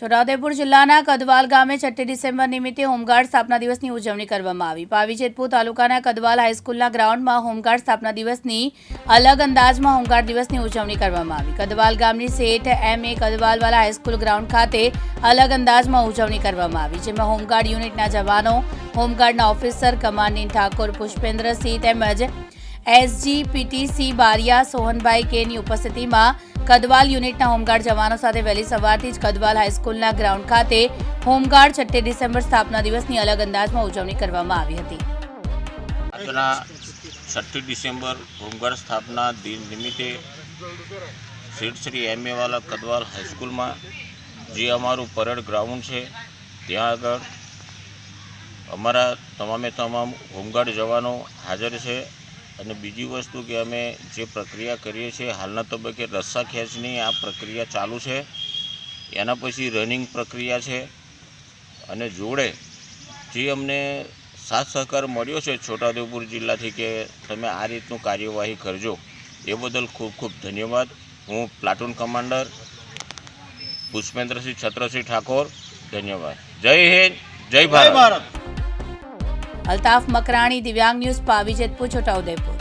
છોટાઉદેપુર જિલ્લાના કદવાલ ગામે 6 ડિસેમ્બર નિમિત્તે હોમગાર્ડ સ્થાપના દિવસની ઉજવણી કરવામાં આવી। પાવી જેતપુર તાલુકાના કદવાલ હાઈસ્કૂલના ગ્રાઉન્ડમાં હોમગાર્ડ સ્થાપના દિવસની અલગ અંદાજમાં હોમગાર્ડ દિવસની ઉજવણી કરવામાં આવી। કદવાલ ગામની શેઠ M.A. કદવાલવાલા હાઈસ્કૂલ ગ્રાઉન્ડ ખાતે અલગ અંદાજમાં ઉજવણી કરવામાં આવી, જેમાં હોમગાર્ડ યુનિટના જવાનો, હોમગાર્ડના ઓફિસર કમાન્ડિંગ ઠાકોર પુષ્પેન્દ્રસિંહ તેમજ SGPTC બારિયા સોહનભાઈ કેની ઉપસ્થિતિમાં કદવાલ યુનિટના હોમગાર્ડ જવાનો સાથે વહેલી સવારથી જ કદવાલ હાઈસ્કૂલના ગ્રાઉન્ડ ખાતે હોમગાર્ડ 6 ડિસેમ્બર સ્થાપના દિવસની અલગ અંદાજમાં ઉજવણી કરવામાં આવી હતી। આજના 6 ડિસેમ્બર હોમગાર્ડ સ્થાપના દિન નિમિત્તે શેઠ શ્રી M.A. વાલા કદવાલ હાઈસ્કૂલમાં જે અમારું પરેડ ગ્રાઉન્ડ છે ત્યાં આગળ અમારા તમામ હોમગાર્ડ જવાનો હાજર છે। અને બીજી વસ્તુ કે અમે જે પ્રક્રિયા કરીએ છીએ હાલના તબક્કે રસ્સા ખેંચની આ પ્રક્રિયા ચાલુ છે, એના પછી રનિંગ પ્રક્રિયા છે અને જોડે જે અમને સાથ સહકાર મળ્યો છે છોટાઉદેપુર જિલ્લાથી કે તમે આ રીતનું કાર્યવાહી કરજો, એ બદલ ખૂબ ખૂબ ધન્યવાદ। હું પ્લાટૂન કમાન્ડર પુષ્પેન્દ્રસિંહ છત્રસિંહ ઠાકોર, ધન્યવાદ। જય હિન્દ, જય ભારત। અલ્તાફ મકરાણી, દિવ્યાંગ ન્યૂઝ, પાવી જેતપુર, છોટાઉદેપુર।